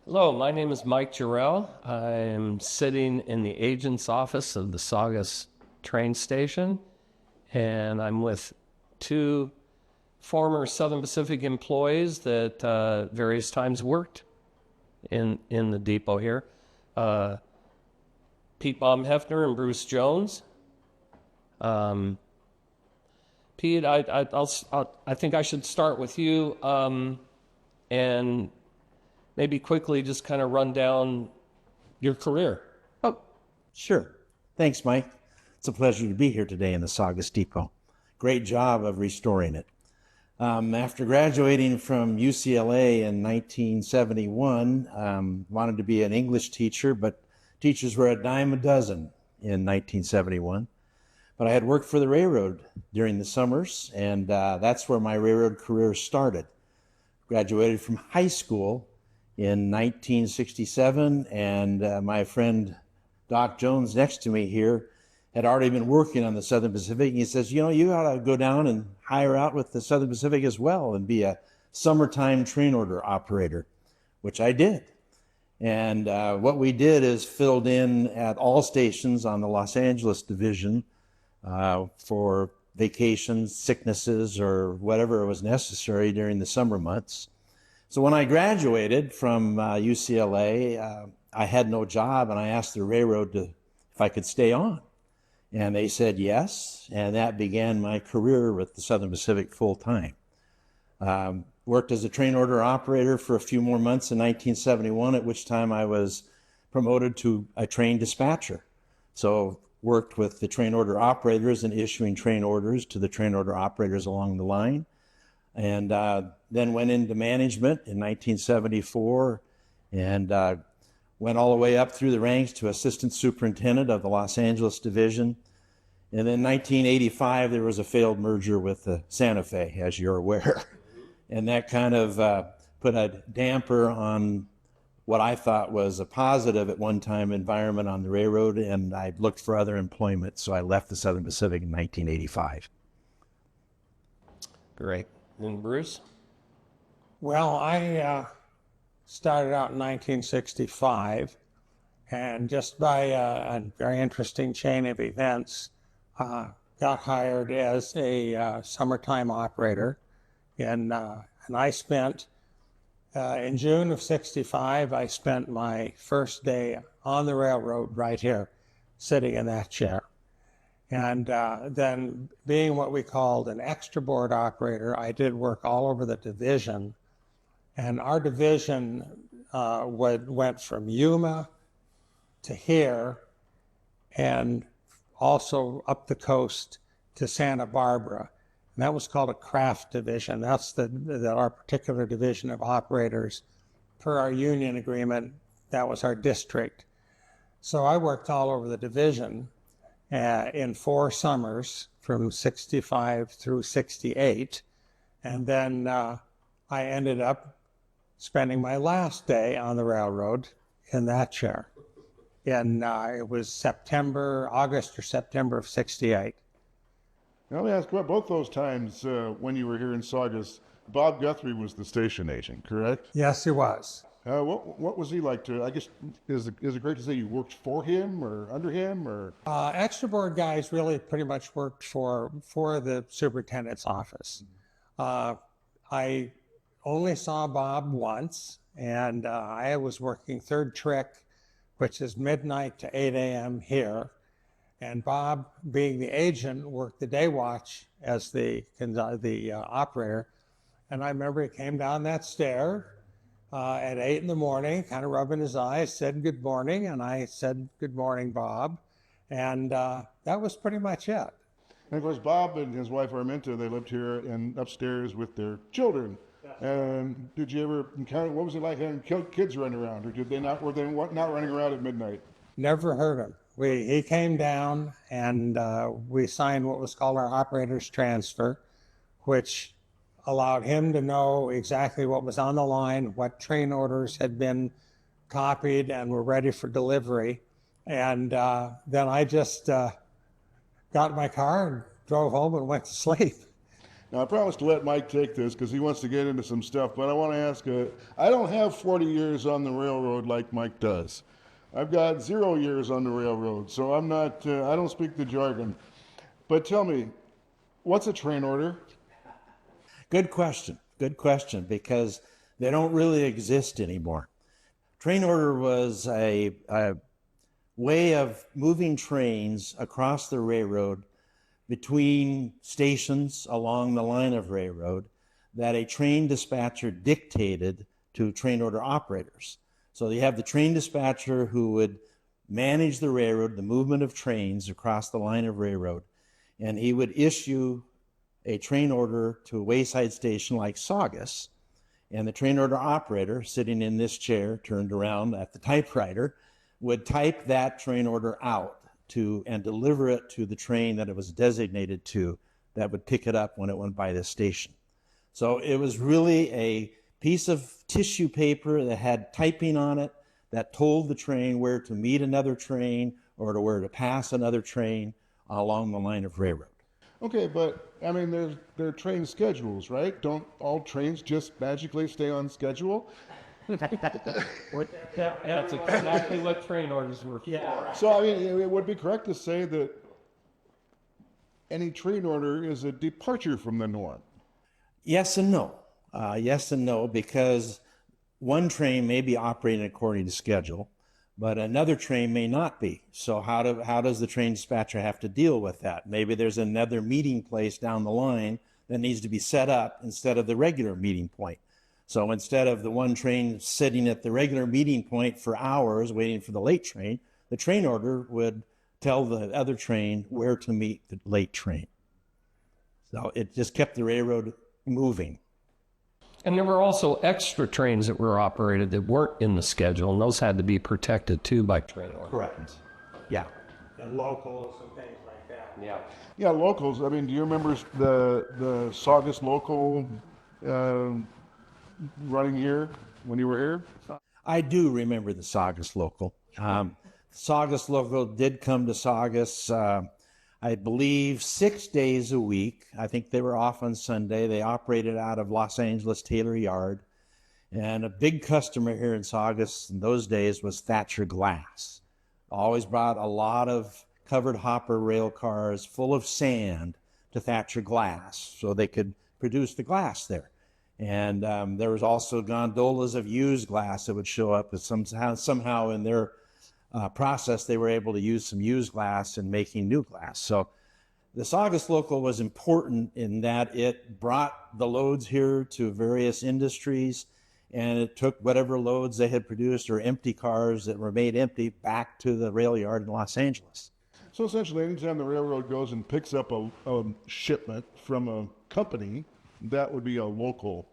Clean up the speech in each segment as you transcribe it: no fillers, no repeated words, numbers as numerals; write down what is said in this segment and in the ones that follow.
Hello, my name is Mike Jarrell. I'm sitting in the agent's office of the Saugus Train Station, and I'm with two former Southern Pacific employees that various times worked in the depot here. Uh, Pete Baumhefner and Bruce Jones. Um, Pete, I think I should start with you and maybe quickly just kind of run down your career. Oh, sure. Thanks, Mike. It's a pleasure to be here today in the Saugus Depot. Great job of restoring it. After graduating from UCLA in 1971, wanted to be an English teacher, but teachers were a dime a dozen in 1971. But I had worked for the railroad during the summers, and that's where my railroad career started. Graduated from high school in 1967, and my friend Doc Jones next to me here had already been working on the Southern Pacific. And he says, you know, you ought to go down and hire out with the Southern Pacific as well and be a summertime train order operator, which I did. And what we did is filled in at all stations on the Los Angeles division for vacations, sicknesses, or whatever was necessary during the summer months. So when I graduated from UCLA, I had no job, and I asked the railroad if I could stay on. And they said yes, and that began my career with the Southern Pacific full time. Worked as a train order operator for a few more months in 1971, at which time I was promoted to a train dispatcher. So worked with the train order operators and issuing train orders to the train order operators along the line. And then went into management in 1974 and went all the way up through the ranks to assistant superintendent of the Los Angeles division. And then in 1985, there was a failed merger with the Santa Fe, as you're aware. And that kind of put a damper on what I thought was a positive at one time environment on the railroad, and I looked for other employment, so I left the Southern Pacific in 1985. Great. And Bruce? Well, I started out in 1965, and just by a very interesting chain of events, got hired as a summertime operator. And I spent, in June of 65, I spent my first day on the railroad right here, sitting in that chair. And then being what we called an extra board operator, I did work all over the division. And our division went from Yuma to here and also up the coast to Santa Barbara. And that was called a craft division. That's our particular division of operators. Per our union agreement, that was our district. So I worked all over the division in 4 summers from 65 through 68. And then I ended up spending my last day on the railroad in that chair. And it was August or September of 68. Now, let me ask about both those times when you were here in Saugus. Bob Guthrie was the station agent, correct? Yes, he was. What was he like to, I guess, is it great to say you worked for him or under him or? Extra board guys really pretty much worked for the superintendent's office. I only saw Bob once, and I was working third trick, which is midnight to 8 a.m. here. And Bob, being the agent, worked the day watch as the operator. And I remember he came down that stair at 8 in the morning, kind of rubbing his eyes, said good morning, and I said good morning, Bob. And that was pretty much it. And of course, Bob and his wife Arminta, they lived here and upstairs with their children. And did you ever encounter, what was it like having kids running around, or were they not running around at midnight? Never heard him. He came down and we signed what was called our operator's transfer, which allowed him to know exactly what was on the line, what train orders had been copied and were ready for delivery. And then I just got in my car and drove home and went to sleep. Now, I promised to let Mike take this because he wants to get into some stuff, but I want to ask, I don't have 40 years on the railroad like Mike does. I've got 0 years on the railroad, so I'm not, I don't speak the jargon. But tell me, what's a train order? Good question. Good question, because they don't really exist anymore. Train order was a way of moving trains across the railroad between stations along the line of railroad that a train dispatcher dictated to train order operators. So you have the train dispatcher who would manage the railroad, the movement of trains across the line of railroad, and he would issue a train order to a wayside station like Saugus, and the train order operator, sitting in this chair, turned around at the typewriter, would type that train order out to and deliver it to the train that it was designated to that would pick it up when it went by the station. So it was really a piece of tissue paper that had typing on it that told the train where to meet another train or to where to pass another train along the line of railroad. Okay, but I mean, there are train schedules, right? Don't all trains just magically stay on schedule? That's exactly what train orders were for. So, I mean, it would be correct to say that any train order is a departure from the norm. Yes and no. Yes and no, because one train may be operating according to schedule, but another train may not be. So how does the train dispatcher have to deal with that? Maybe there's another meeting place down the line that needs to be set up instead of the regular meeting point. So instead of the one train sitting at the regular meeting point for hours waiting for the late train, the train order would tell the other train where to meet the late train. So it just kept the railroad moving. And there were also extra trains that were operated that weren't in the schedule, and those had to be protected too by train order. Correct. Yeah. And locals and things like that. Yeah. Yeah, locals. I mean, do you remember the Saugus local running here when you were here? I do remember the Saugus local. Saugus local did come to Saugus, I believe, 6 days a week. I think they were off on Sunday. They operated out of Los Angeles Taylor Yard. And a big customer here in Saugus in those days was Thatcher Glass. Always brought a lot of covered hopper rail cars full of sand to Thatcher Glass so they could produce the glass there. And there was also gondolas of used glass that would show up. Somehow in their process, they were able to use some used glass in making new glass. So the Saugus local was important in that it brought the loads here to various industries, and it took whatever loads they had produced or empty cars that were made empty back to the rail yard in Los Angeles. So essentially, anytime the railroad goes and picks up a shipment from a company, that would be a local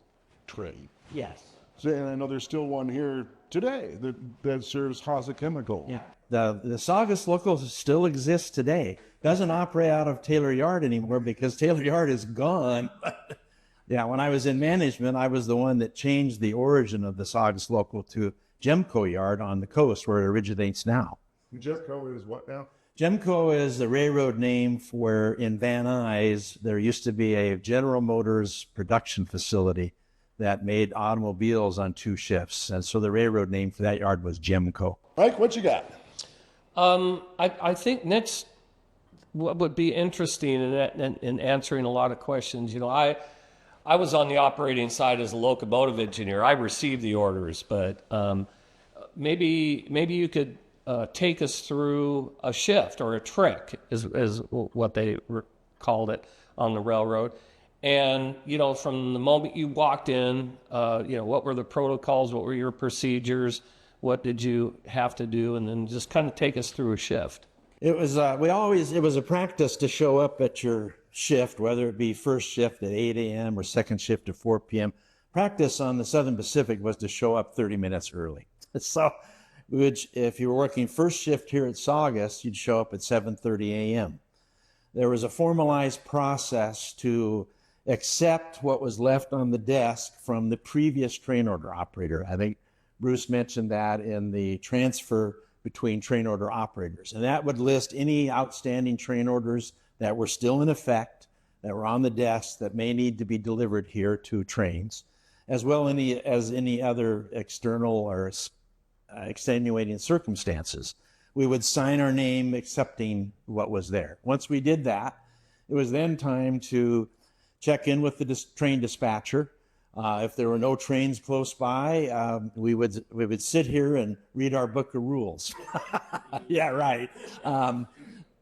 train. Yes. So, and I know there's still one here today that serves Hasa Chemical. Yeah. The Saugus local still exists today. Doesn't operate out of Taylor Yard anymore because Taylor Yard is gone. Yeah, when I was in management, I was the one that changed the origin of the Saugus local to Gemco Yard on the coast where it originates now. Gemco is what now? Gemco is the railroad name for where in Van Nuys there used to be a General Motors production facility that made automobiles on 2 shifts. And so the railroad name for that yard was Gemco. Mike, what you got? I think next, what would be interesting in answering a lot of questions, you know, I was on the operating side as a locomotive engineer. I received the orders, but maybe you could take us through a shift or a trick, is what they called it on the railroad. And, you know, from the moment you walked in, you know, what were the protocols? What were your procedures? What did you have to do? And then just kind of take us through a shift. It was it was a practice to show up at your shift, whether it be first shift at 8 a.m. or second shift at 4 p.m. Practice on the Southern Pacific was to show up 30 minutes early. So if you were working first shift here at Saugus, you'd show up at 7:30 a.m. There was a formalized process to accept what was left on the desk from the previous train order operator. I think Bruce mentioned that in the transfer between train order operators. And that would list any outstanding train orders that were still in effect that were on the desk that may need to be delivered here to trains, as well as any other external or extenuating circumstances. We would sign our name accepting what was there. Once we did that, it was then time to check in with the train dispatcher. If there were no trains close by, we would sit here and read our book of rules. Yeah, right.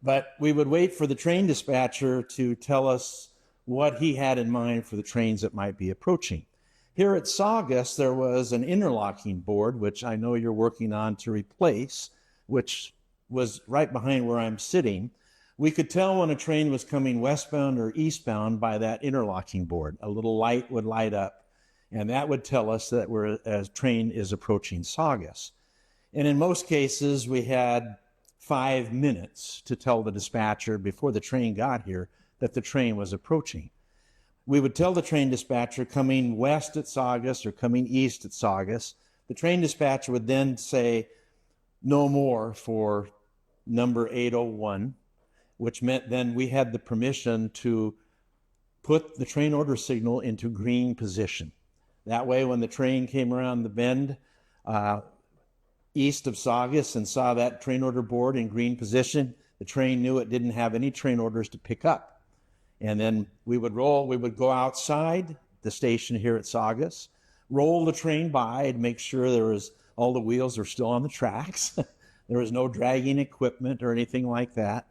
But we would wait for the train dispatcher to tell us what he had in mind for the trains that might be approaching. Here at Saugus, there was an interlocking board, which I know you're working on to replace, which was right behind where I'm sitting. We could tell when a train was coming westbound or eastbound by that interlocking board. A little light would light up, and that would tell us that a train is approaching Saugus. And in most cases, we had 5 minutes to tell the dispatcher before the train got here that the train was approaching. We would tell the train dispatcher coming west at Saugus or coming east at Saugus. The train dispatcher would then say no more for number 801, which meant then we had the permission to put the train order signal into green position. That way, when the train came around the bend east of Saugus and saw that train order board in green position, the train knew it didn't have any train orders to pick up. And then we would go outside the station here at Saugus, roll the train by and make sure all the wheels are still on the tracks. There was no dragging equipment or anything like that.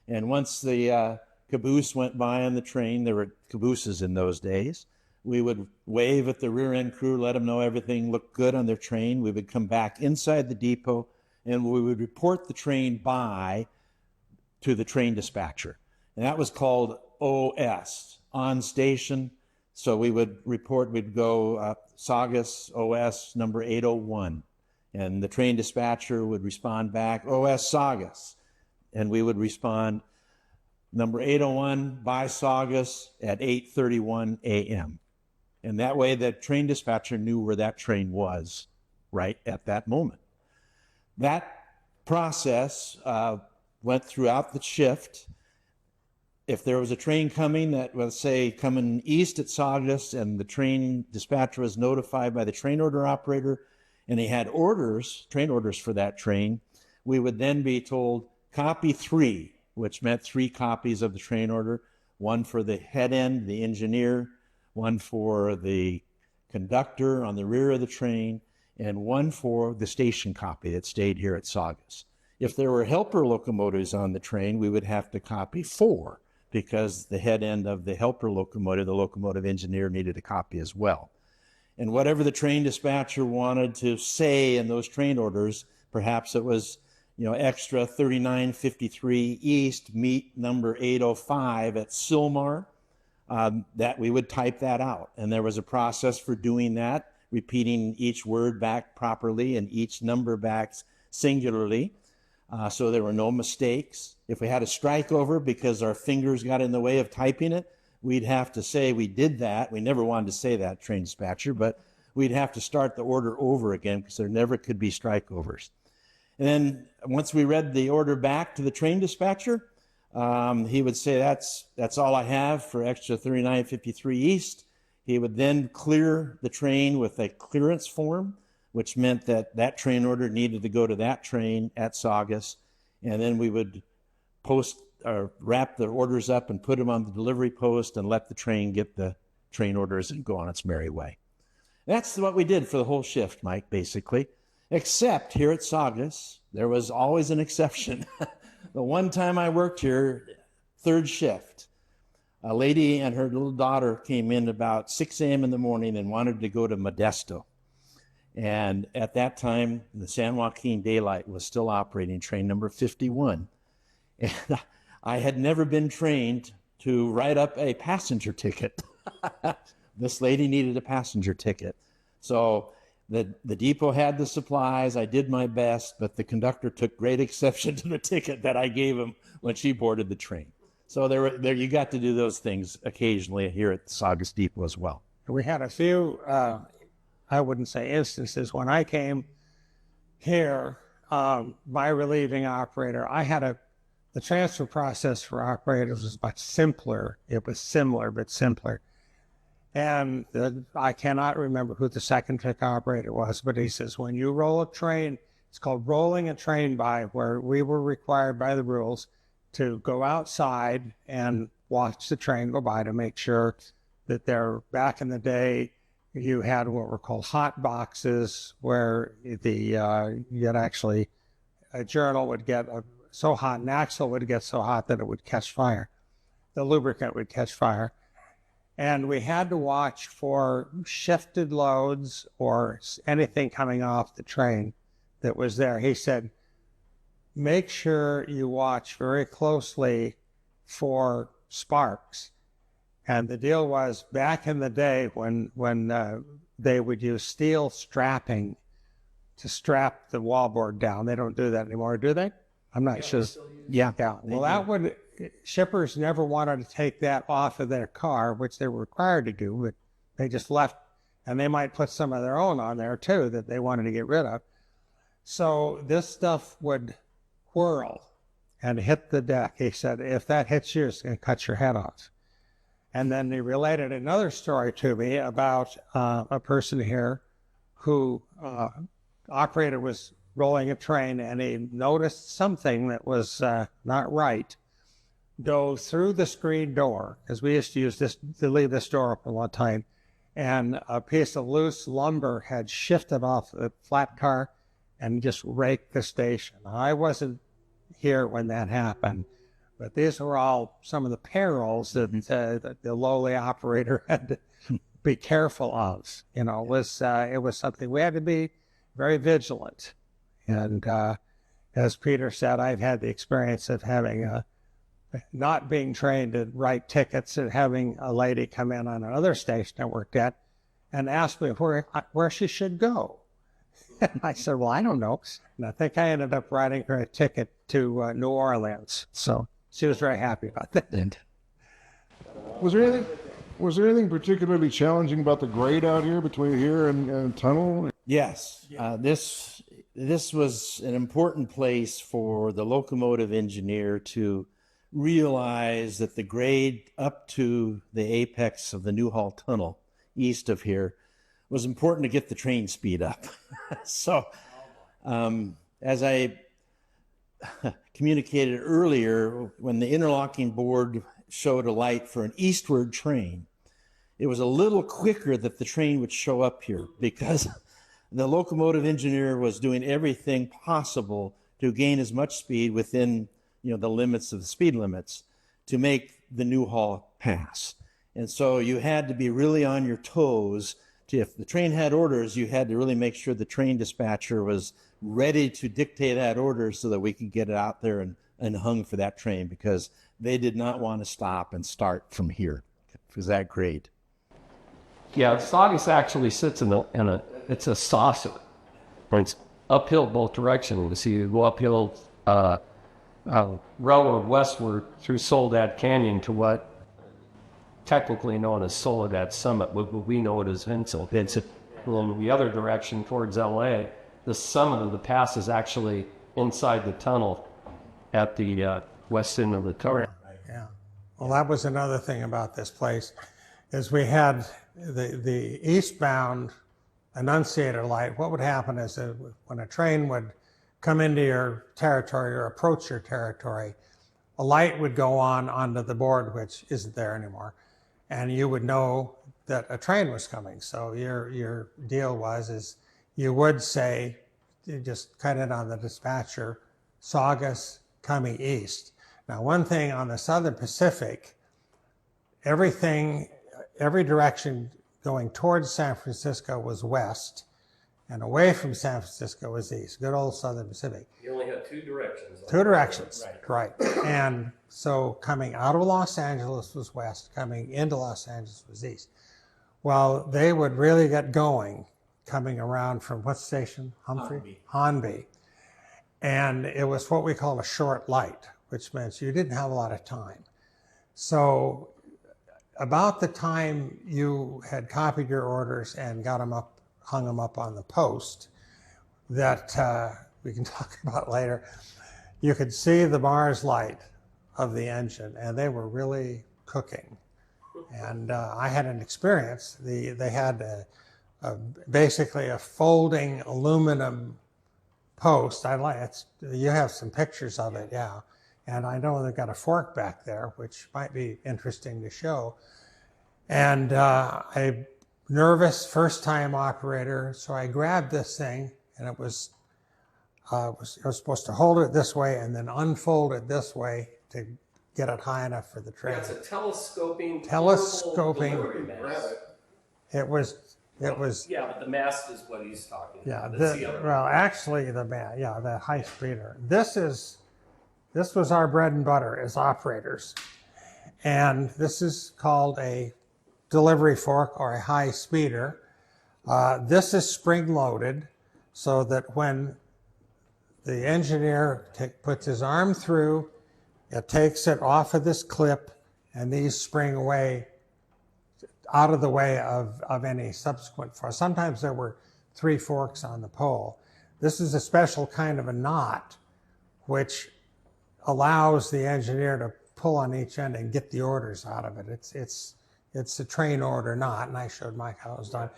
And once the caboose went by on the train, there were cabooses in those days, we would wave at the rear end crew, let them know everything looked good on their train. We would come back inside the depot and we would report the train by to the train dispatcher. And that was called OS, on station. So we would report, we'd go Saugus OS number 801. And the train dispatcher would respond back, OS Saugus. And we would respond, number 801 by Saugus at 8:31 a.m. And that way the train dispatcher knew where that train was right at that moment. That process went throughout the shift. If there was a train coming that was, say, coming east at Saugus and the train dispatcher was notified by the train order operator and he had train orders for that train, we would then be told copy 3, which meant 3 copies of the train order, one for the head end, the engineer, one for the conductor on the rear of the train, and one for the station copy that stayed here at Saugus. If there were helper locomotives on the train, we would have to copy 4 because the head end of the helper locomotive, the locomotive engineer, needed a copy as well. And whatever the train dispatcher wanted to say in those train orders, perhaps it was, extra 3953 east, meet number 805 at Sylmar, that we would type that out. And there was a process for doing that, repeating each word back properly and each number back singularly. So there were no mistakes. If we had a strike over because our fingers got in the way of typing it, we'd have to say we did that. We never wanted to say that, train dispatcher, but we'd have to start the order over again because there never could be strikeovers. And then once we read the order back to the train dispatcher, he would say, that's all I have for extra 3953 east. He would then clear the train with a clearance form, which meant that train order needed to go to that train at Saugus. And then we would wrap the orders up and put them on the delivery post and let the train get the train orders and go on its merry way. That's what we did for the whole shift, Mike, basically. Except here at Saugus, there was always an exception. The one time I worked here, third shift, a lady and her little daughter came in about 6 a.m. in the morning and wanted to go to Modesto. And at that time, the San Joaquin Daylight was still operating, train number 51. And I had never been trained to write up a passenger ticket. This lady needed a passenger ticket. So the depot had the supplies. I did my best, but the conductor took great exception to the ticket that I gave him when she boarded the train. So there you got to do those things occasionally here at the Saugus Depot as well. We had a few, I wouldn't say instances. When I came here, my relieving operator, I had a The transfer process for operators was much simpler. It was similar, but simpler. And I cannot remember who the second trick operator was, but he says, when you roll a train, it's called rolling a train by, where we were required by the rules to go outside and watch the train go by to make sure that back in the day, you had what were called hot boxes, where you'd actually, a journal would get so hot, an axle would get so hot that it would catch fire. The lubricant would catch fire. And we had to watch for shifted loads or anything coming off the train that was there. He said, make sure you watch very closely for sparks. And the deal was, back in the day when they would use steel strapping to strap the wallboard down. They don't do that anymore, do they? I'm not sure. Yeah. Well, shippers never wanted to take that off of their car, which they were required to do, but they just left, and they might put some of their own on there too that they wanted to get rid of. So this stuff would whirl and hit the deck. He said, if that hits you, it's going to cut your head off. And then he related another story to me about a person here who operator was rolling a train, and he noticed something that was not right. Dove through the screen door, because we used to use this to leave this door open one time, and a piece of loose lumber had shifted off the flat car and just raked the station. I wasn't here when that happened, but these were all some of the perils that the lowly operator had to be careful of. You know, it was something we had to be very vigilant. And as Peter said, I've had the experience of having not being trained to write tickets and having a lady come in on another station I worked at and ask me where she should go. And I said, well, I don't know. And I think I ended up writing her a ticket to New Orleans. So she was very happy about that. Was there anything particularly challenging about the grade out here between here and tunnel? Yes, this was an important place for the locomotive engineer to realize that the grade up to the apex of the Newhall Tunnel east of here was important to get the train speed up. So as I communicated earlier, when the interlocking board showed a light for an eastward train, it was a little quicker that the train would show up here, because the locomotive engineer was doing everything possible to gain as much speed within, the limits of the speed limits to make the Newhall pass. And so you had to be really on your toes. If the train had orders, you had to really make sure the train dispatcher was ready to dictate that order so that we could get it out there and hung for that train, because they did not want to stop and start from here. It was that great. Yeah, Saugus actually sits it's a saucer. It's uphill both directions. So you go uphill railroad westward through Soledad Canyon to what technically known as Soledad Summit, but we know it as Vincent. It's the other direction towards LA. The summit of the pass is actually inside the tunnel at the west end of the tunnel. Yeah. Well, that was another thing about this place, is we had the eastbound annunciator light. What would happen is that when a train would come into your territory or approach your territory, a light would go on onto the board, which isn't there anymore, and you would know that a train was coming. So your deal is you would say, you just cut it on the dispatcher, Saugus coming east. Now, one thing on the Southern Pacific, every direction going towards San Francisco was west, and away from San Francisco was east. Good old Southern Pacific. You only had two directions. Two directions, right. And so coming out of Los Angeles was west, coming into Los Angeles was east. Well, they would really get going coming around from what station? Hanby. And it was what we call a short light, which meant you didn't have a lot of time. So about the time you had copied your orders and got them up, hung them up on the post, that we can talk about later, you could see the Mars light of the engine, and they were really cooking. And I had an experience. They had basically a folding aluminum post. You have some pictures of it, yeah. And I know they've got a fork back there, which might be interesting to show. And a nervous first-time operator, so I grabbed this thing, and I was supposed to hold it this way and then unfold it this way to get it high enough for the train. That's a telescoping. Telescoping. It was. Yeah, but the mast is what he's talking Yeah. about. That's the other one. Actually, the high speeder. This was our bread and butter as operators, and this is called a delivery fork or a high speeder. This is spring loaded, so that when the engineer puts his arm through, it takes it off of this clip, and these spring away out of the way of any subsequent fork. Sometimes there were 3 forks on the pole. This is a special kind of a knot, which allows the engineer to pull on each end and get the orders out of it. It's a train order knot, and I showed Mike how it was done.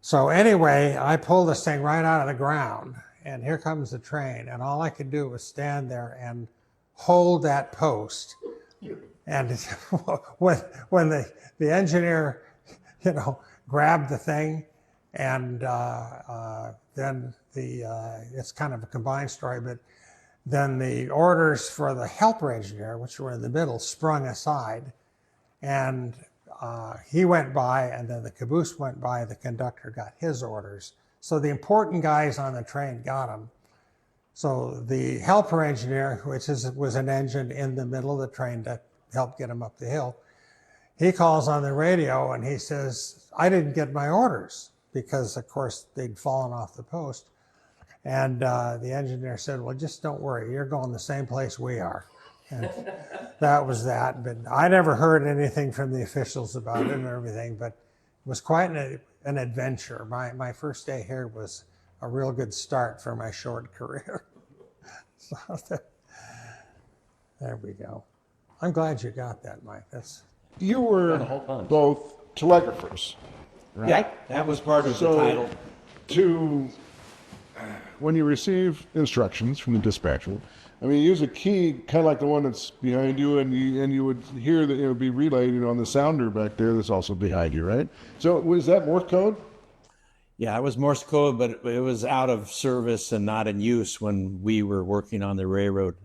So anyway, I pulled this thing right out of the ground, and here comes the train, and all I could do was stand there and hold that post. And when the engineer, grabbed the thing, and then it's kind of a combined story, but then the orders for the helper engineer, which were in the middle, sprung aside, and he went by, and then the caboose went by, the conductor got his orders. So the important guys on the train got them. So the helper engineer, which was an engine in the middle of the train to help get him up the hill, he calls on the radio and he says, I didn't get my orders, because of course they'd fallen off the post. And the engineer said, well, just don't worry, you're going the same place we are. And that was that. But I never heard anything from the officials about it and everything, but it was quite an adventure. My first day here was a real good start for my short career. So there we go. I'm glad you got that, Mike. You were both telegraphers, right? Yeah, that was part of the So, title. when you receive instructions from the dispatcher, I mean, use a key kind of like the one that's behind you, and you would hear that it would be relayed on the sounder back there that's also behind you, right? So was that Morse code? Yeah, it was Morse code, but it was out of service and not in use when we were working on the railroad.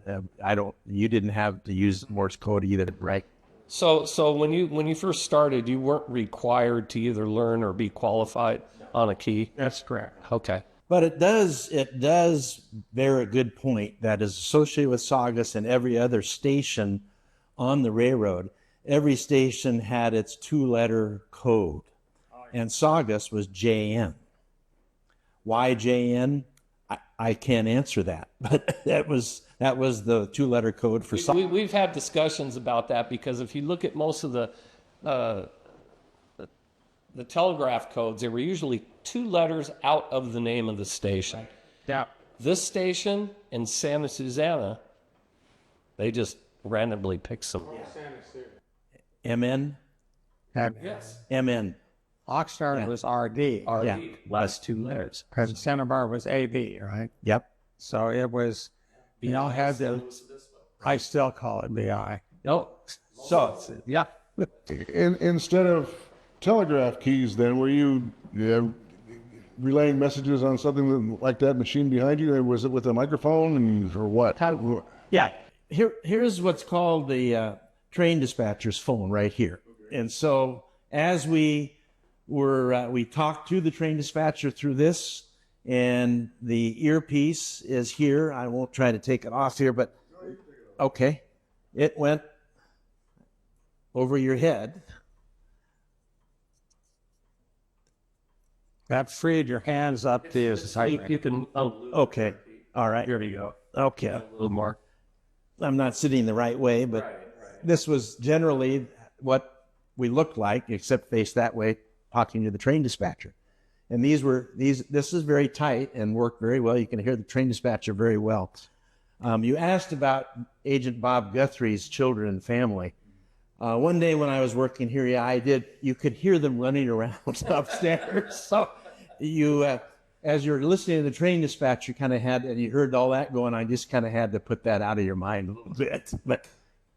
You didn't have to use Morse code either, right? So when you first started, you weren't required to either learn or be qualified on a key? That's correct. Okay. But it does bear a good point that is associated with Saugus and every other station on the railroad. Every station had its 2-letter code, and Saugus was JN. Why JN? I can't answer that, but that was the 2-letter code for Saugus. We've had discussions about that, because if you look at most of the telegraph codes, they were usually 2 letters out of the name of the station. Yeah. This station in Santa Susana, they just randomly picked some. MN? Yes. MN. Oxnard was RD. RD, Yeah. last 2 letters. Because Santa Barbara was AB, right? Yep. So it was, had the, I still call it BI. No. So, yeah. Instead of telegraph keys, then, were you relaying messages on something like that machine behind you? Or was it with a microphone or what? Yeah. Here's what's called the train dispatcher's phone right here. And so as we talked to the train dispatcher through this, and the earpiece is here. I won't try to take it off here, but okay. It went over your head. That freed your hands up to use You can. Okay. All right. Here we go. Okay. A little more. I'm not sitting the right way, but this was generally what we looked like, except face that way, talking to the train dispatcher. And this is very tight and worked very well. You can hear the train dispatcher very well. You asked about Agent Bob Guthrie's children and family. One day when I was working here, you could hear them running around upstairs. So as you're listening to the train dispatch, and you heard all that going on, you just kind of had to put that out of your mind a little bit. But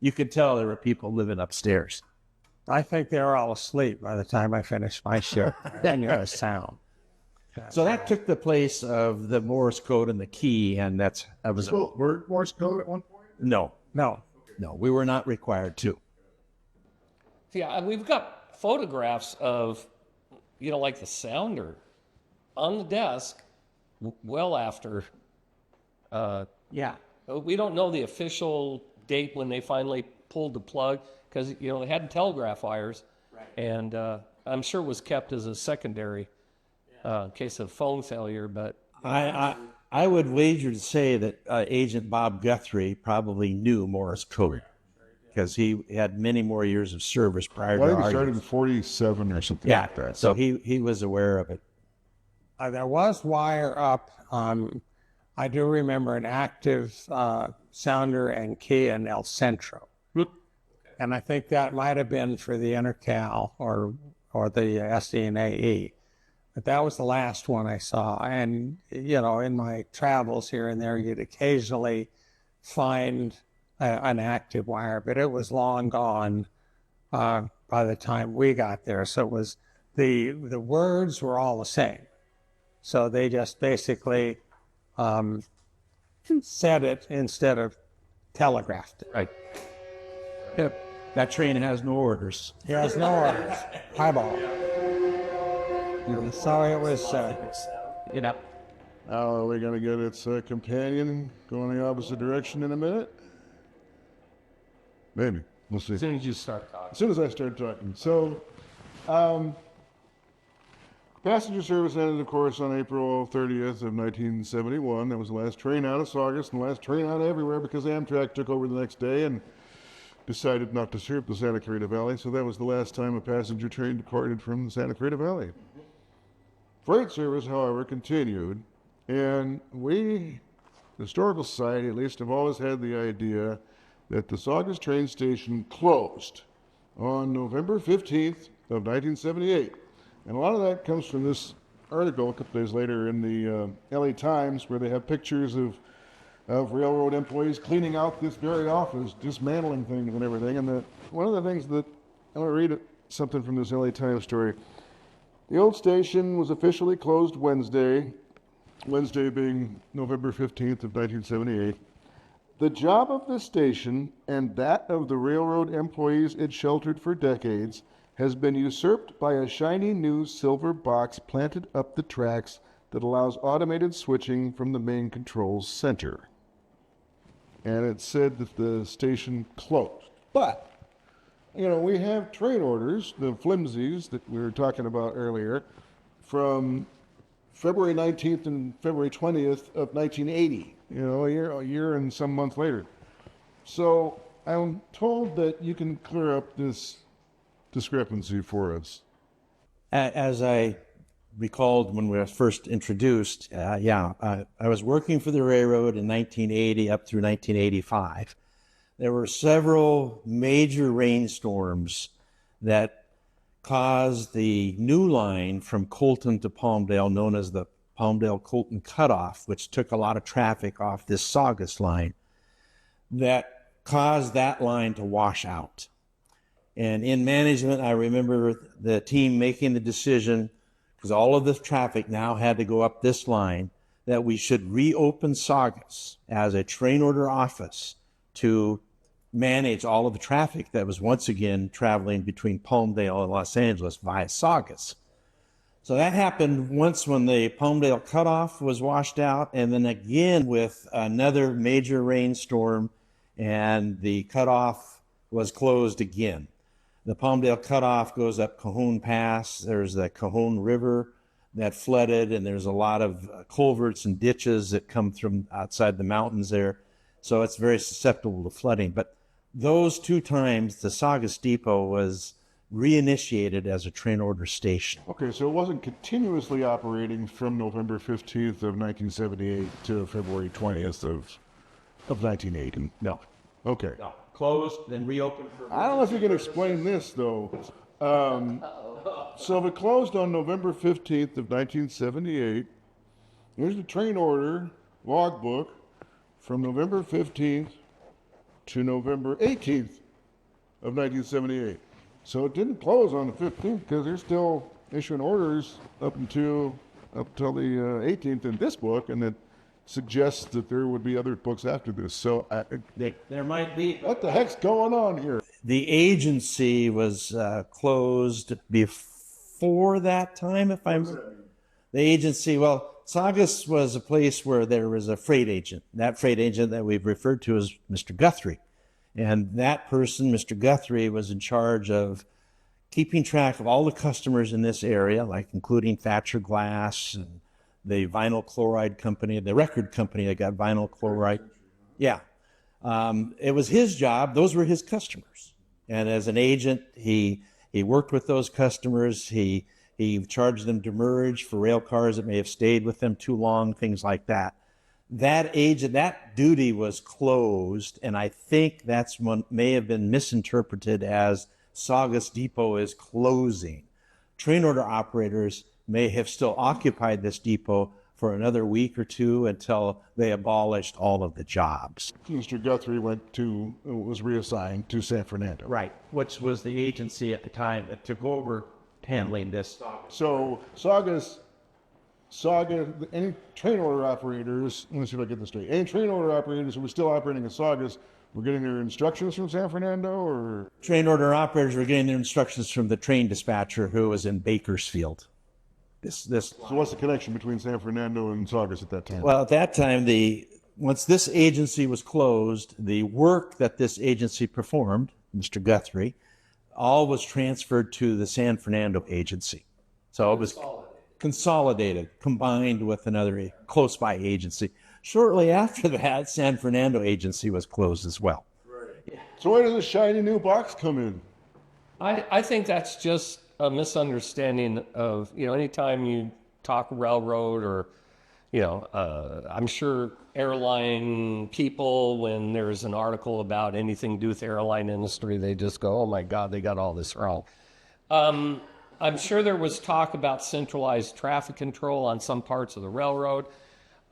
you could tell there were people living upstairs. I think they were all asleep by the time I finished my shift. Then you hear a sound. So that took the place of the Morse code and the key, and that was Word Morse code at one point? no, No. we were not required to. Yeah, we've got photographs of, like the sounder on the desk well after. Yeah. We don't know the official date when they finally pulled the plug because, they had telegraph wires. Right. And I'm sure it was kept as a secondary in case of phone failure. But I would wager to say that Agent Bob Guthrie probably knew Morse code because he had many more years of service prior Well, I to think our he started years. in 47 or something Yeah, like that. so he was aware of it. There was wire up. I do remember an active sounder and key in El Centro. And I think that might have been for the Intercal or the SDNAE. But that was the last one I saw. And, in my travels here and there, you'd occasionally find an active wire, but it was long gone by the time we got there. So it was the words were all the same. So they just basically said it instead of telegraphed it. Right. Yep. That train has no orders. He has no orders. Highball. So it was, Now, are we going to get its companion going the opposite direction in a minute? Maybe. We'll see. as soon as you start talking. As soon as I start talking. So, passenger service ended, of course, on April 30th of 1971. That was the last train out of Saugus and the last train out of everywhere because Amtrak took over the next day and decided not to serve the Santa Clarita Valley. So that was the last time a passenger train departed from the Santa Clarita Valley. Freight service, however, continued. And we, the Historical Society at least, have always had the idea that the Saugus Train Station closed on November 15th of 1978. And a lot of that comes from this article a couple days later in the LA Times where they have pictures of railroad employees cleaning out this very office, dismantling things and everything. And one of the things that, I want to read something from this LA Times story. The old station was officially closed Wednesday being November 15th of 1978. The job of the station and that of the railroad employees it sheltered for decades has been usurped by a shiny new silver box planted up the tracks that allows automated switching from the main controls center. And it said that the station closed. But, we have train orders, the flimsies that we were talking about earlier, from February 19th and February 20th of 1980, a year and some months later. So I'm told that you can clear up this discrepancy for us. As I recalled when we were first introduced, I was working for the railroad in 1980 up through 1985. There were several major rainstorms that caused the new line from Colton to Palmdale, known as the Palmdale-Colton Cutoff, which took a lot of traffic off this Saugus line, that caused that line to wash out. And in management, I remember the team making the decision, because all of this traffic now had to go up this line, that we should reopen Saugus as a train order office to manage all of the traffic that was once again traveling between Palmdale and Los Angeles via Saugus. So that happened once when the Palmdale Cutoff was washed out, and then again with another major rainstorm, and the cutoff was closed again. The Palmdale Cutoff goes up Cajon Pass. There's the Cajon River that flooded, and there's a lot of culverts and ditches that come from outside the mountains there. So it's very susceptible to flooding. But those two times, the Saugus Depot was reinitiated as a train order station. Okay, so it wasn't continuously operating from November 15th of 1978 to February 20th of of 1980. No. Okay. No. Closed, then reopened for... I don't know if you can explain this, though. So if it closed on November 15th of 1978, here's the train order logbook from November 15th to November 18th of 1978. So it didn't close on the 15th because they're still issuing orders up until the 18th in this book, and it suggests that there would be other books after this. So There might be... what the heck's going on here? The agency was closed before that time, if I'm... The agency, well, Saugus was a place where there was a freight agent. That freight agent that we've referred to as Mr. Guthrie. And that person, Mr. Guthrie, was in charge of keeping track of all the customers in this area, like including Thatcher Glass and the vinyl chloride company, the record company that got vinyl chloride. Yeah. It was his job. Those were his customers. And as an agent, he worked with those customers. He charged them demurrage for rail cars that may have stayed with them too long, things like that. That duty was closed, and I think that's what may have been misinterpreted as Saugus Depot is closing. Train order operators may have still occupied this depot for another week or two until they abolished all of the jobs. Mr. Guthrie was reassigned to San Fernando. Right, which was the agency at the time that took over handling this. So Saugus, any train order operators, let me see if I get this straight. Any train order operators who were still operating at Saugus were getting their instructions from San Fernando, or? Train order operators were getting their instructions from the train dispatcher who was in Bakersfield. So what's the connection between San Fernando and Saugus at that time? Well, at that time, once this agency was closed, the work that this agency performed, Mr. Guthrie, all was transferred to the San Fernando agency. So it was consolidated, combined with another close by agency. Shortly after that, San Fernando agency was closed as well. So where does the shiny new box come in? I think that's just a misunderstanding of, anytime you talk railroad or, I'm sure airline people, when there's an article about anything to do with the airline industry, they just go, oh my God, they got all this wrong. I'm sure there was talk about centralized traffic control on some parts of the railroad.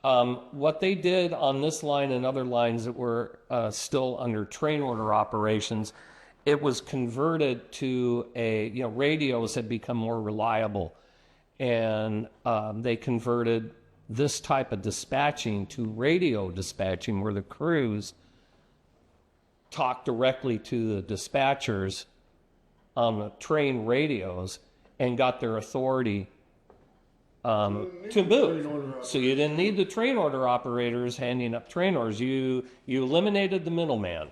What they did on this line and other lines that were still under train order operations, it was converted to radios had become more reliable, and they converted this type of dispatching to radio dispatching, where the crews talk directly to the dispatchers on the train radios and got their authority to move. So you didn't need the train order operators handing up train orders. You eliminated the middleman.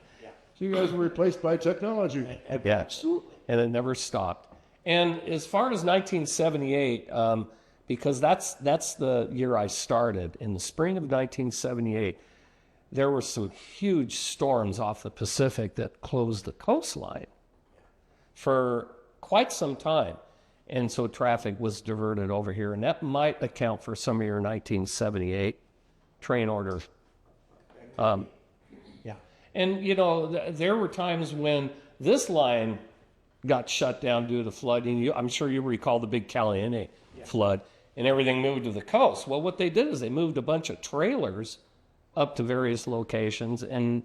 So you guys were replaced by technology. Yeah, absolutely. And it never stopped. And as far as 1978, because that's the year I started, in the spring of 1978, there were some huge storms off the Pacific that closed the coastline for quite some time. And so traffic was diverted over here. And that might account for some of your 1978 train order. Yeah. And, there were times when this line got shut down due to flooding. I'm sure you recall the big Caliente flood, and everything moved to the coast. Well, what they did is they moved a bunch of trailers up to various locations and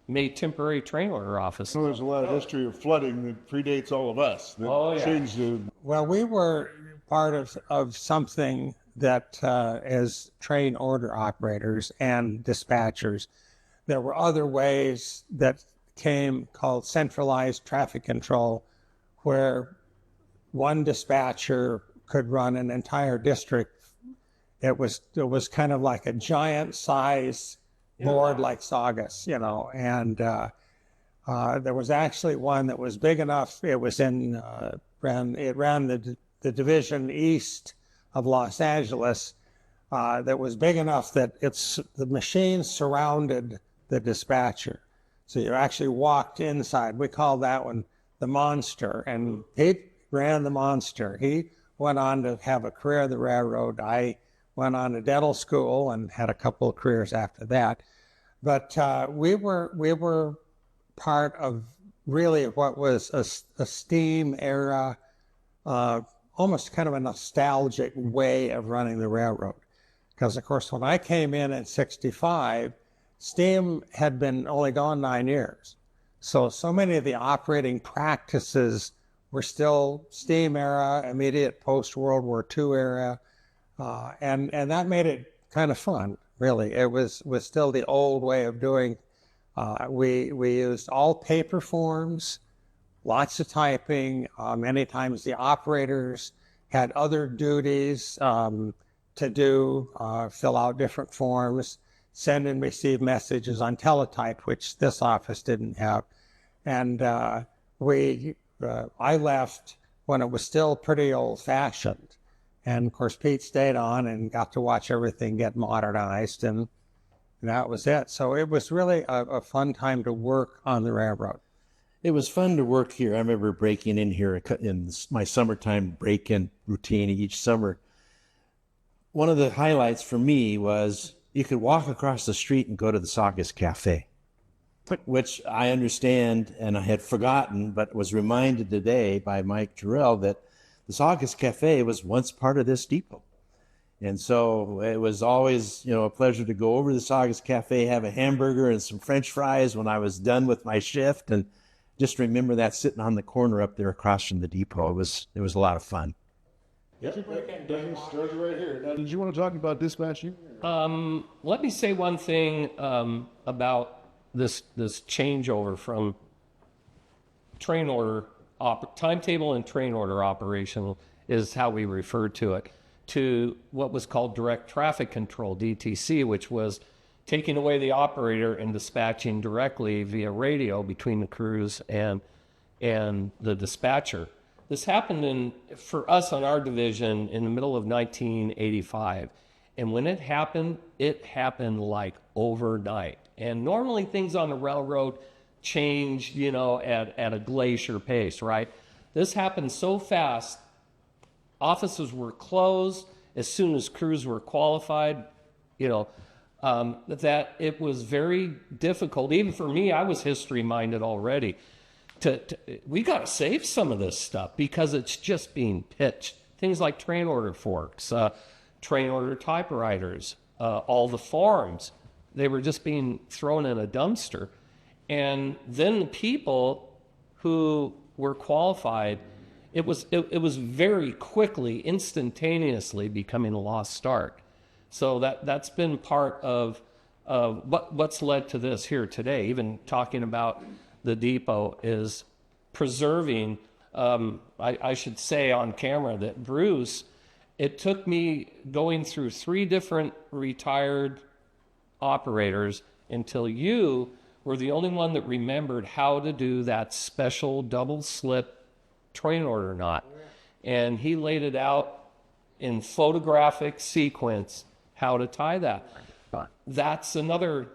made temporary train order offices. So there's a lot of history of flooding that predates all of us. Changed the... Well, we were part of something that as train order operators and dispatchers, there were other ways that came called centralized traffic control, where one dispatcher could run an entire district. It was kind of like a giant size board like Saugus, and there was actually one that was big enough. It was ran the division east of Los Angeles, that was big enough that the machine surrounded the dispatcher. So you actually walked inside. We called that one the Monster, and he ran the Monster. He went on to have a career at the railroad. I went on to dental school and had a couple of careers after that. But we were part of really what was a steam era, almost kind of a nostalgic way of running the railroad. Because, of course, when I came in 65, steam had been only gone 9 years. So many of the operating practices were still steam era, immediate post-World War II era, and that made it kind of fun, really. It was still the old way of doing. We used all paper forms, lots of typing. Many times the operators had other duties to do, fill out different forms, send and receive messages on teletype, which this office didn't have. And I left when it was still pretty old-fashioned. And, of course, Pete stayed on and got to watch everything get modernized, and that was it. So it was really a fun time to work on the railroad. It was fun to work here. I remember breaking in here in my summertime break-in routine each summer. One of the highlights for me was you could walk across the street and go to the Saugus Cafe, which I understand and I had forgotten, but was reminded today by Mike Jarrell that the Saugus Cafe was once part of this depot. And so it was always, a pleasure to go over to the Saugus Cafe, have a hamburger and some French fries when I was done with my shift, and just remember that sitting on the corner up there across from the depot. It was a lot of fun. Yep. Starts right here. Now, did you want to talk about dispatching? Let me say one thing about this changeover from train order timetable and train order operation is how we referred to it, to what was called direct traffic control, DTC, which was taking away the operator and dispatching directly via radio between the crews and the dispatcher. This happened for us on our division in the middle of 1985. And when it happened like overnight. And normally things on the railroad change, at a glacier pace, right? This happened so fast, offices were closed as soon as crews were qualified, that it was very difficult. Even for me, I was history-minded already. We got to save some of this stuff because it's just being pitched. Things like train order forks, train order typewriters, all the forms, they were just being thrown in a dumpster. And then the people who were qualified, it was very quickly, instantaneously becoming a lost start. So that's been part of what's led to this here today. Even talking about the depot is preserving, I should say on camera that Bruce, it took me going through 3 different retired operators until you were the only one that remembered how to do that special double slip train order knot. And he laid it out in photographic sequence how to tie that. That's another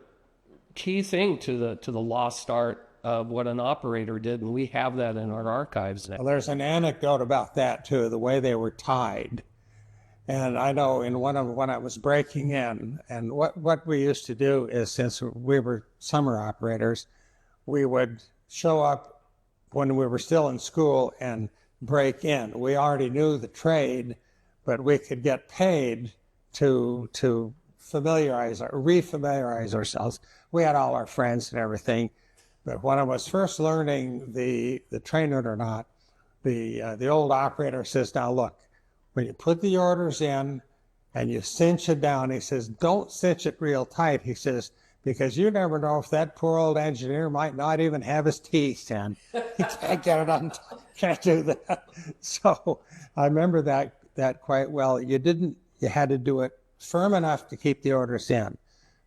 key thing to the lost art of what an operator did, and we have that in our archives now. Well, there's an anecdote about that too, the way they were tied. And I know when I was breaking in, and what we used to do is, since we were summer operators, we would show up when we were still in school and break in. We already knew the trade, but we could get paid to refamiliarize ourselves. We had all our friends and everything, but when I was first learning the train order knot, the old operator says, "Now look, when you put the orders in and you cinch it down," he says, "don't cinch it real tight." He says, "because you never know if that poor old engineer might not even have his teeth in. He can't get it on, can't do that." So I remember that quite well. You had to do it firm enough to keep the orders in,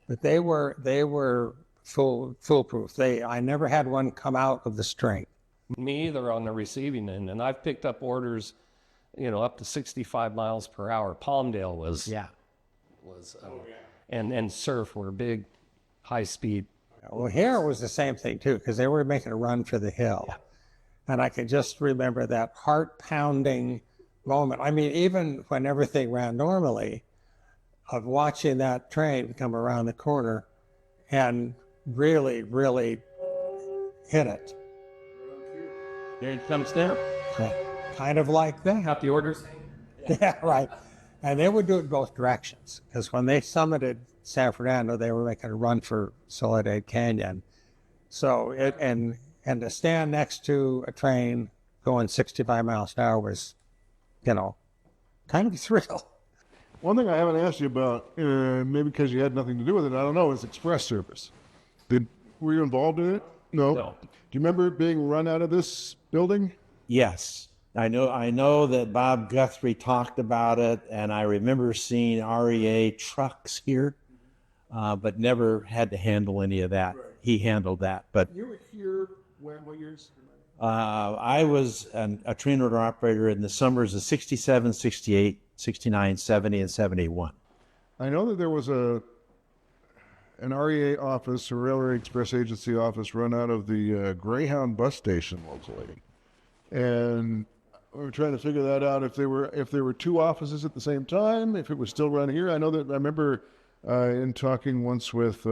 but they were foolproof. I never had one come out of the string. Me either on the receiving end, and I've picked up orders, up to 65 miles per hour. Palmdale was, and Surf were big, high speed. Well, here it was the same thing too, because they were making a run for the hill. Yeah. And I can just remember that heart-pounding moment. I mean, even when everything ran normally, of watching that train come around the corner and really, really hit it. Here it comes down. Kind of like that. Got the orders. Yeah, right. And they would do it both directions, because when they summited San Fernando, they were making a run for Soledad Canyon. So and to stand next to a train going 65 miles an hour was, kind of a thrill. One thing I haven't asked you about, maybe because you had nothing to do with it, I don't know, is express service. Were you involved in it? No. No. Do you remember it being run out of this building? Yes, I know that Bob Guthrie talked about it, and I remember seeing REA trucks here, but never had to handle any of that. Right. He handled that, but You were here when? What years? I was a train order operator in the summers of 67, 68, 69, 70, and 71. I know that there was an REA office, a Railway Express Agency office, run out of the Greyhound bus station locally, and we were trying to figure that out. If there were two offices at the same time, if it was still run here. I remember in talking once with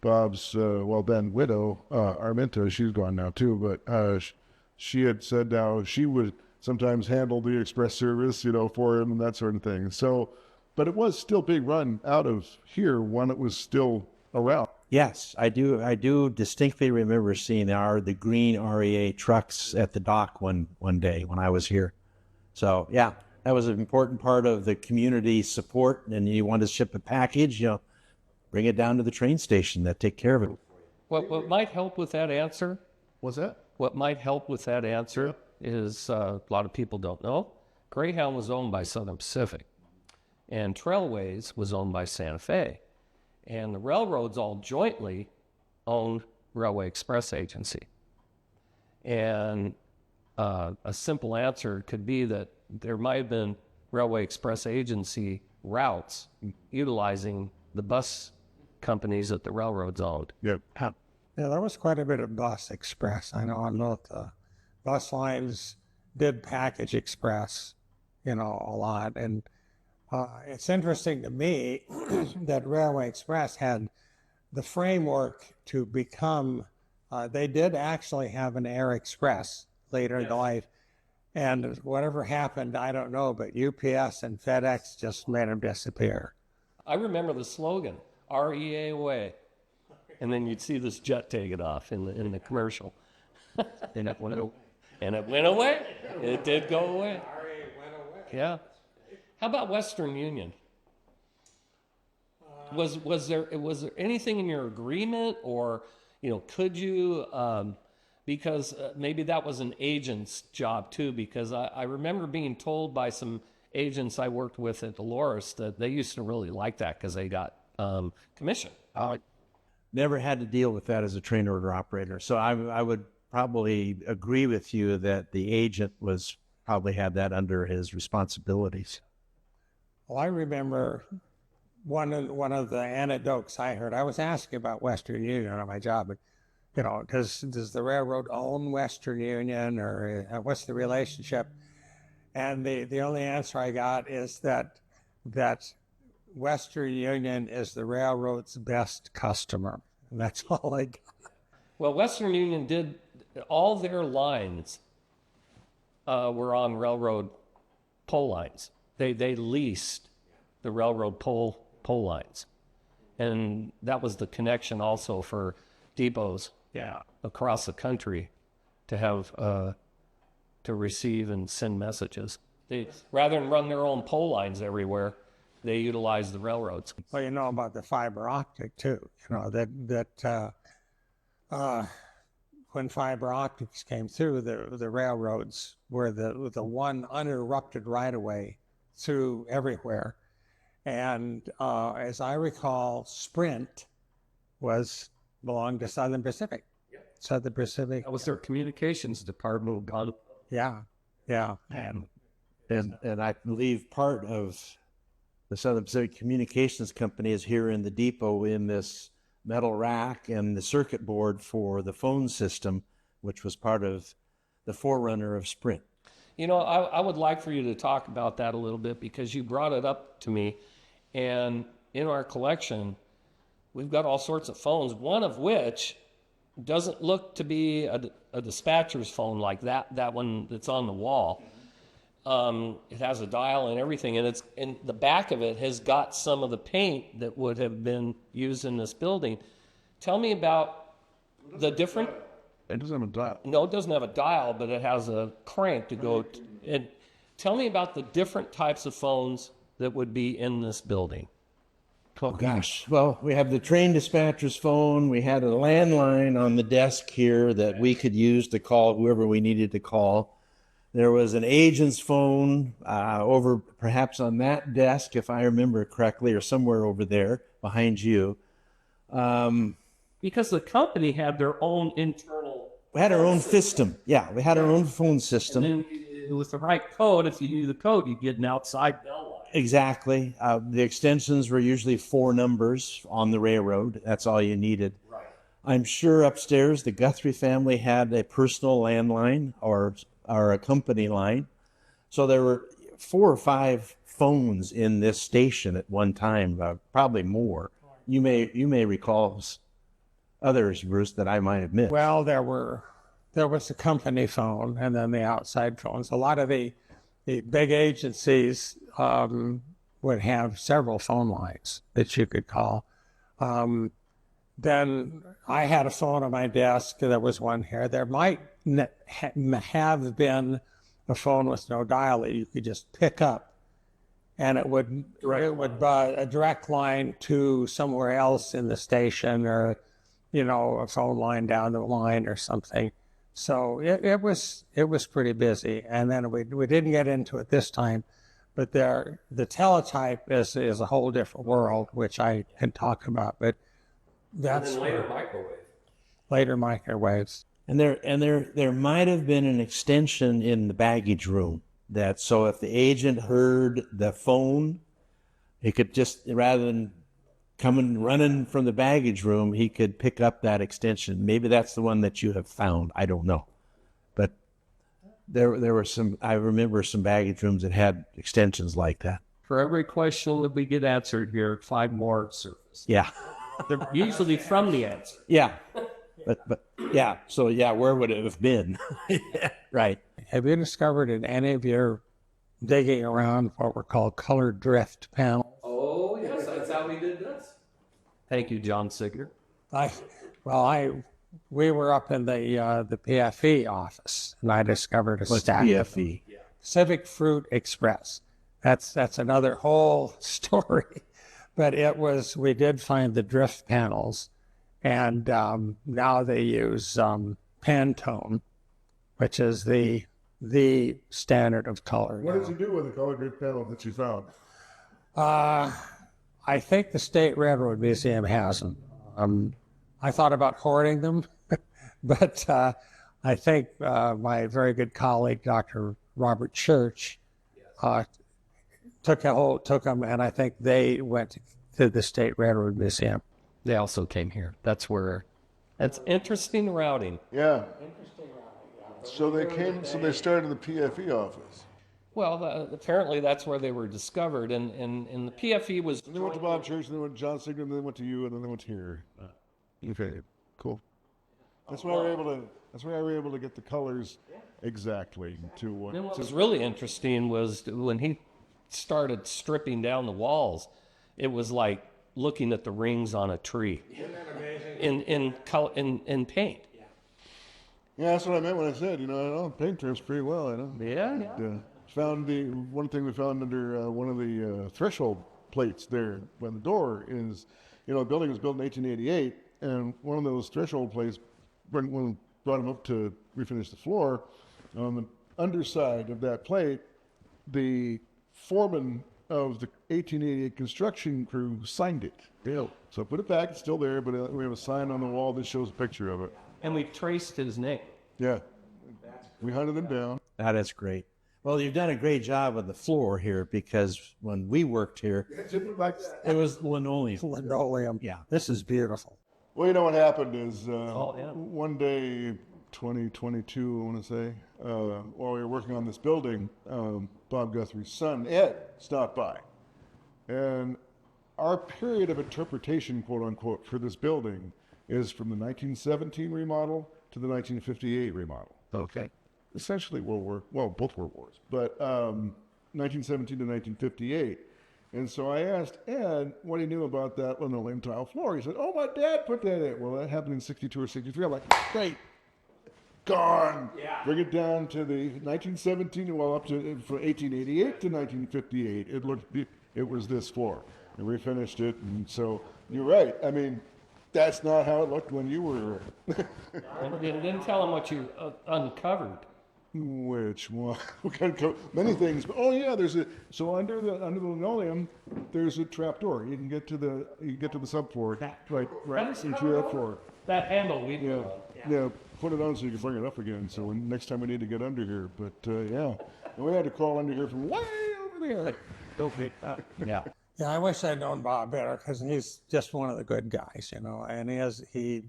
Bob's then widow, Arminta. She's gone now too, but she had said now she would sometimes handle the express service, for him and that sort of thing. So, but it was still being run out of here when it was still around. Yes, I do distinctly remember seeing the green REA trucks at the dock one day when I was here. So yeah, that was an important part of the community support. And you want to ship a package, bring it down to the train station. That take care of it. What might help with that answer? What's that? What might help with that answer is a lot of people don't know. Greyhound was owned by Southern Pacific, and Trailways was owned by Santa Fe. And the railroads all jointly owned Railway Express Agency. And a simple answer could be that there might have been Railway Express Agency routes utilizing the bus companies that the railroads owned. Yeah. Yeah, there was quite a bit of bus express. I know the bus lines did package express, a lot. And it's interesting to me that Railway Express had the framework to become, they did actually have an Air Express later in life. And whatever happened, I don't know, but UPS and FedEx just made them disappear. I remember the slogan, REA away. And then you'd see this jet take it off in the commercial. And it went away. And it went away. It did go away. REA went away. Yeah. How about Western Union? Was there anything in your agreement, or could you? Because maybe that was an agent's job too. Because I remember being told by some agents I worked with at Dolores that they used to really like that because they got commission. Never had to deal with that as a train order operator. So I would probably agree with you that the agent probably had that under his responsibilities. Well, I remember one of the anecdotes I heard. I was asking about Western Union on my job, but does the railroad own Western Union, or what's the relationship? And the only answer I got is that Western Union is the railroad's best customer. And that's all I got. Well, Western Union did all their lines were on railroad pole lines. They leased the railroad pole lines, and that was the connection also for depots across the country to have to receive and send messages. They rather than run their own pole lines everywhere, they utilized the railroads. Well, about the fiber optic too. When fiber optics came through, the railroads were the one uninterrupted right of way through everywhere. And as I recall, Sprint belonged to Southern Pacific. Southern Pacific. That was their communications department. Yeah. And I believe part of the Southern Pacific Communications Company is here in the depot in this metal rack and the circuit board for the phone system, which was part of the forerunner of Sprint. I would like for you to talk about that a little bit because you brought it up to me. And in our collection, we've got all sorts of phones, one of which doesn't look to be a dispatcher's phone like that one that's on the wall. It has a dial and everything, and it's in the back of it has got some of the paint that would have been used in this building. Tell me about the different. It doesn't have a dial. No, it doesn't have a dial, but it has a crank to go. And tell me about the different types of phones that would be in this building. Oh, gosh. Well, we have the train dispatcher's phone. We had a landline on the desk here that we could use to call whoever we needed to call. There was an agent's phone over perhaps on that desk, if I remember correctly, or somewhere over there behind you. Because the company had their own internal. We had our own system. Yeah, we had our own phone system. And then with the right code, if you knew the code, you'd get an outside bell line. Exactly. The extensions were usually 4 numbers on the railroad. That's all you needed. Right. I'm sure upstairs the Guthrie family had a personal landline or a company line. So there were 4 or 5 phones in this station at one time, probably more. You may recall others, Bruce, that I might have missed. Well, there was the company phone and then the outside phones. A lot of the big agencies would have several phone lines that you could call. Then I had a phone on my desk. There was one here. There might have been a phone with no dial that you could just pick up, and it would a direct line to somewhere else in the station, or a phone line down the line or something. So it was pretty busy. And then we didn't get into it this time, but the teletype is a whole different world, which I can talk about. But that's later microwave. Later microwaves. And there might have been an extension in the baggage room so if the agent heard the phone, he could just, rather than coming running from the baggage room, he could pick up that extension. Maybe that's the one that you have found. I don't know. But there were I remember some baggage rooms that had extensions like that. For every question that we get answered here, 5 more surface. Yeah. They're usually from the answer. Yeah. But yeah. So yeah, where would it have been? Right. Have you discovered in any of your digging around what were called colored drift panels? Oh, yes, that's how we did this. Thank you, John Sigler. We were up in the PFE office, and I discovered a What's stack of them. PFE? Civic Fruit Express. That's another whole story. But we did find the drift panels, and now they use Pantone, which is the standard of color. What did you do with the colored grid panel that you found? I think the State Railroad Museum has them. I thought about hoarding them, but I think my very good colleague, Dr. Robert Church, took them, and I think they went to the State Railroad Museum. They also came here. That's interesting routing. Yeah. So they started the PFE office. Well, apparently that's where they were discovered, and the PFE was. And they went to Bob Church, and they went to John Sigler, and then they went to you, and then they went here. Okay, cool. That's why we were able to get the colors exactly to what. What was really interesting was when he started stripping down the walls, it was like looking at the rings on a tree. Isn't that amazing? In paint. Yeah, that's what I meant when I said, I know paint terms pretty well, Yeah. Found one thing we found under one of the threshold plates there when the door is, the building was built in 1888, and one of those threshold plates, when we brought them up to refinish the floor, on the underside of that plate, the foreman of the 1888 construction crew signed it. Yeah. So I put it back, it's still there, but we have a sign on the wall that shows a picture of it. And we traced his name. Yeah. We hunted him down. That is great. Well, you've done a great job on the floor here, because when we worked here, it was linoleum. Linoleum. Yeah. This is beautiful. Well, what happened is one day, 2022, I want to say, while we were working on this building, Bob Guthrie's son, Ed, stopped by. And our period of interpretation, quote unquote, for this building is from the 1917 remodel to the 1958 remodel. Okay. Essentially both World Wars, but 1917 to 1958. And so I asked Ed what he knew about that linoleum tile floor. He said, "Oh, my dad put that in." Well, that happened in 62 or 63. I'm like, great, gone. Yeah. Bring it down to the 1917, well, up to from 1888 to 1958. It was this floor. And we finished it, and so you're right. I mean, that's not how it looked when you were. And didn't tell him what you uncovered. Which one? Many things. Oh yeah, so under the linoleum, there's a trap door. You can get to the subfloor. Right into that floor. That handle we Yeah. Put it on so you can bring it up again. So next time we need to get under here, but yeah, and we had to crawl under here from way over there. don't be, yeah. Yeah, I wish I'd known Bob better because he's just one of the good guys, you know, and he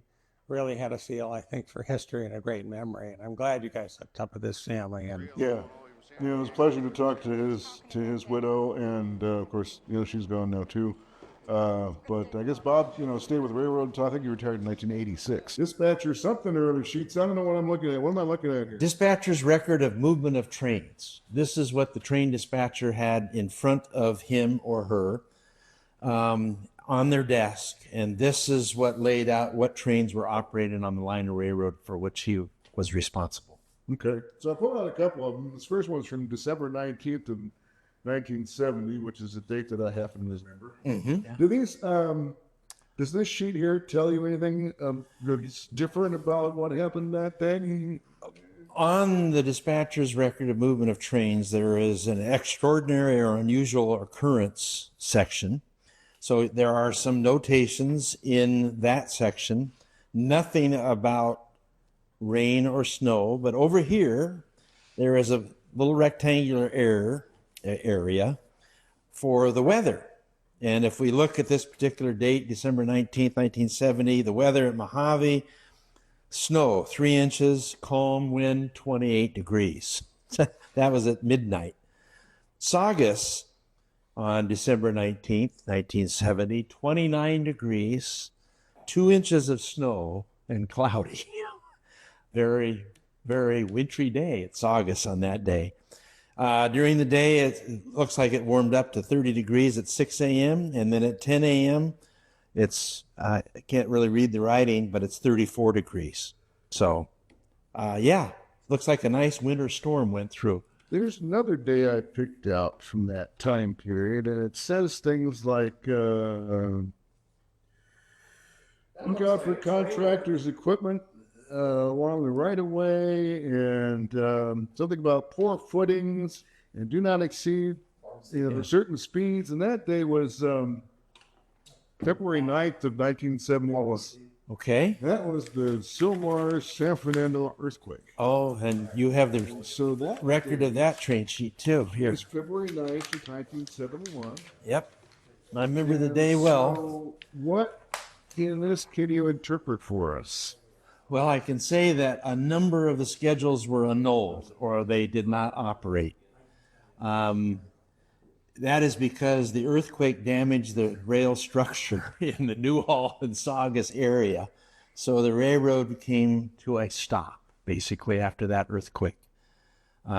really had a feel, I think, for history and a great memory. And I'm glad you guys hooked up with this family. And yeah, it was a pleasure to talk to his widow, and of course, she's gone now too. But I guess Bob, stayed with the railroad until I think he retired in 1986. Dispatcher something or other sheets. I don't know what I'm looking at. What am I looking at here? Dispatcher's record of movement of trains. This is what the train dispatcher had in front of him or her on their desk. And this is what laid out what trains were operated on the line of railroad for which he was responsible. Okay. So I pulled out a couple of them. This first one's from December 19th of 1970, which is a date that I happen to remember. Mm-hmm. Do these, does this sheet here tell you anything that's different about what happened that day? On the dispatcher's record of movement of trains, there is an extraordinary or unusual occurrence section. So there are some notations in that section, nothing about rain or snow, but over here, there is a little rectangular area for the weather. And if we look at this particular date, December 19th, 1970, the weather at Mojave, snow 3 inches, calm wind 28 degrees. That was at midnight. Saugus on December 19th, 1970, 29 degrees, 2 inches of snow and cloudy. Very, very wintry day at Saugus on that day. During the day, it looks like it warmed up to 30 degrees at 6 a.m. And then at 10 a.m., I can't really read the writing, but it's 34 degrees. So, looks like a nice winter storm went through. There's another day I picked out from that time period, and it says things like, look out for contractors' equipment along the right-of-way, and something about poor footings, and do not exceed certain speeds. And that day was February 9th of 1971. Okay. That was the Sylmar San Fernando earthquake. Oh, and you have the record of that train sheet too. Here. It's February 9th of 1971. Yep. I remember the day well. So what in this can you interpret for us? Well, I can say that a number of the schedules were annulled or they did not operate. That is because the earthquake damaged the rail structure in the Newhall and Saugus area. So the railroad came to a stop, basically, after that earthquake. There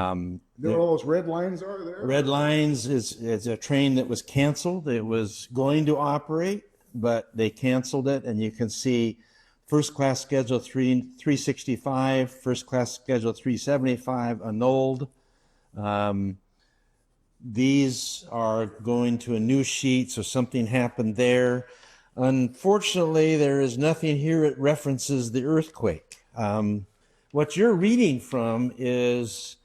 all those red lines are there? Red lines is a train that was canceled. It was going to operate, but they canceled it. And you can see first class schedule 365, first class schedule 375 annulled. These are going to a new sheet, so something happened there. Unfortunately, there is nothing here that references the earthquake. What you're reading from is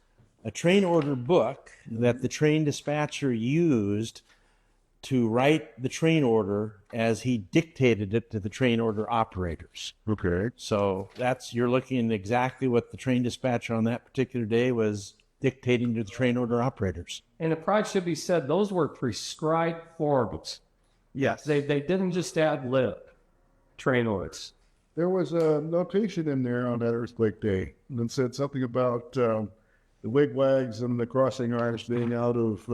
a train order book that the train dispatcher used to write the train order as he dictated it to the train order operators. Okay. So you're looking at exactly what the train dispatcher on that particular day was dictating to the train order operators. And it probably should be said, those were prescribed forms. Yes. They didn't just ad lib train orders. There was a notation in there on that earthquake day that said something about the wigwags and the crossing arms being out of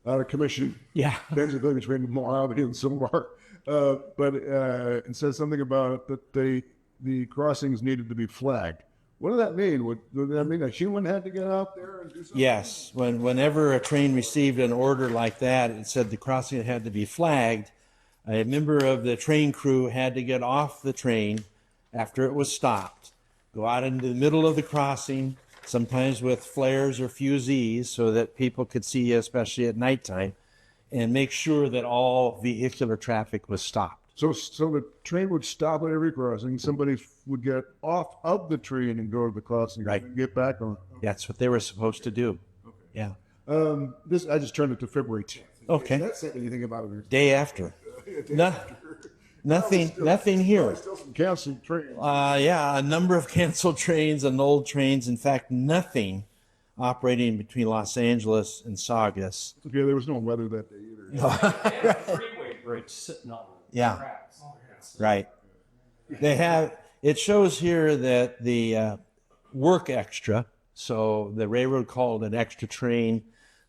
out of commission. Yeah. Basically between Mojave and Silmar. But it says something about that the crossings needed to be flagged. What did that mean? Would that mean a human had to get out there and do something? Yes. Whenever a train received an order like that, it said the crossing had to be flagged. A member of the train crew had to get off the train after it was stopped, go out into the middle of the crossing, sometimes with flares or fusees so that people could see, especially at nighttime, and make sure that all vehicular traffic was stopped. So the train would stop at every crossing. Somebody would get off of the train and go to the crossing, Right. and get back on. That's what they were supposed to do. Yeah. This I just turned it to February 10th. Okay. That said anything about it? Day after. Nothing here. Still some canceled trains. Yeah, a number of canceled trains and old trains. In fact, nothing operating between Los Angeles and Saugus. Okay, there was no weather that day either. Freeway bridge sitting on Yeah, tracks. right. They have, it shows here that the work extra, so the railroad called an extra train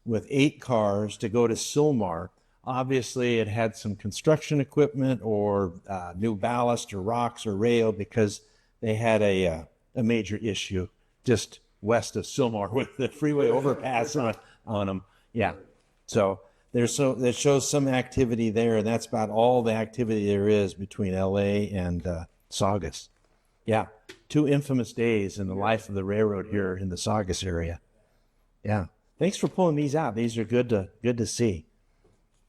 with 8 cars to go to Silmar. Obviously, it had some construction equipment or new ballast or rocks or rail because they had a major issue just west of Silmar with the freeway overpass on them. Yeah. So that shows some activity there, and that's about all the activity there is between LA and Saugus. Yeah. 2 infamous days in the life of the railroad here in the Saugus area. Yeah. Thanks for pulling these out. These are good to see.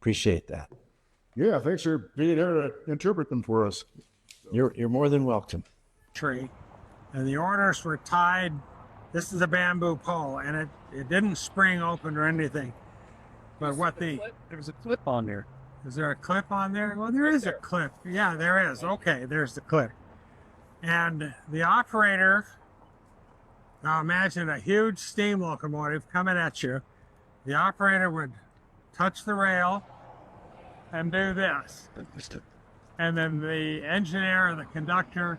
Appreciate that. Yeah, thanks for being here to interpret them for us. You're more than welcome. Tree, and the orders were tied. This is a bamboo pole, and it didn't spring open or anything. But There's a clip on there. is there a clip on there? Well, there is a clip. Yeah, there is. Okay, there's the clip. And the operator, now imagine a huge steam locomotive coming at you. The operator would touch the rail and do this. And then the engineer or the conductor,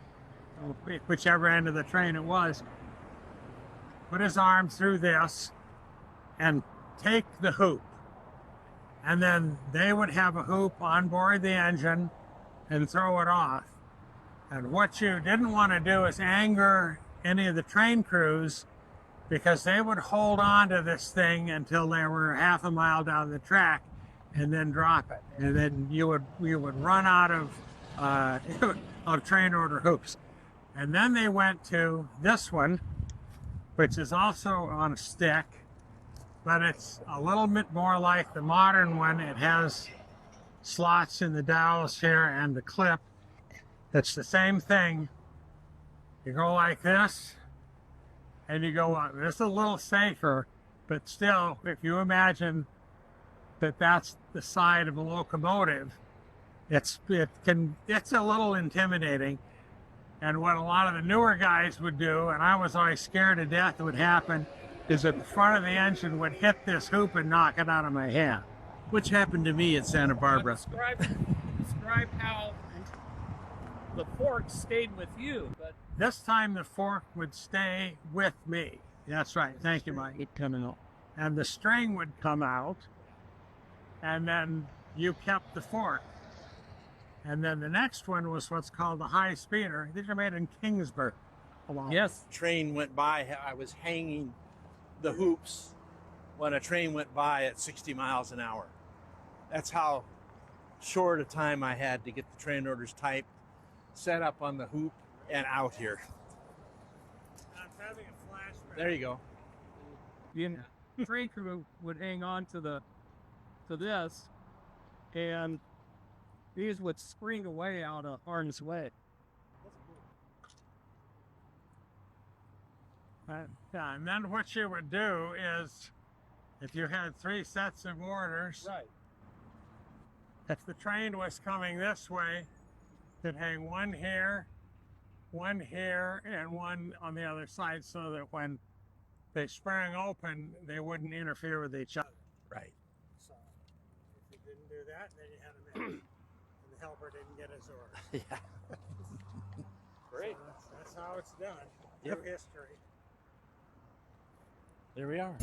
whichever end of the train it was, put his arm through this and take the hoop. And then they would have a hoop on board the engine and throw it off. And what you didn't want to do is anger any of the train crews, because they would hold on to this thing until they were half a mile down the track and then drop it. And then you would run out of train order hoops. And then they went to this one, which is also on a stick, but it's a little bit more like the modern one. It has slots in the dowels here and the clip. It's the same thing. You go like this, and you go up. It's a little safer, but still, if you imagine that that's the side of a locomotive, it's a little intimidating. And what a lot of the newer guys would do, and I was always scared to death it would happen, is that the front of the engine would hit this hoop and knock it out of my hand. Which happened to me at Santa Barbara. Describe how the fork stayed with you, but This time the fork would stay with me. That's right. Thank you, Mike. it coming up. And the string would come out, and then you kept the fork. And then the next one was what's called the high speeder. These are made in Kingsburg. Yes. Train went by, I was hanging the hoops when a train went by at 60 miles an hour. That's how short a time I had to get the train orders typed, set up on the hoop, and out here. I'm having a flashback. There you go. The train crew would hang on to this, and these would spring away out of harm's way. Yeah, and then what you would do is, if you had 3 sets of orders, Right. if the train was coming this way, you'd hang one here, and one on the other side, so that when they sprang open, they wouldn't interfere with each other. Right. So if you didn't do that, then you had a minute, and the helper didn't get his order. Yeah. Great. So that's how it's done. Yep. Through history. There we are.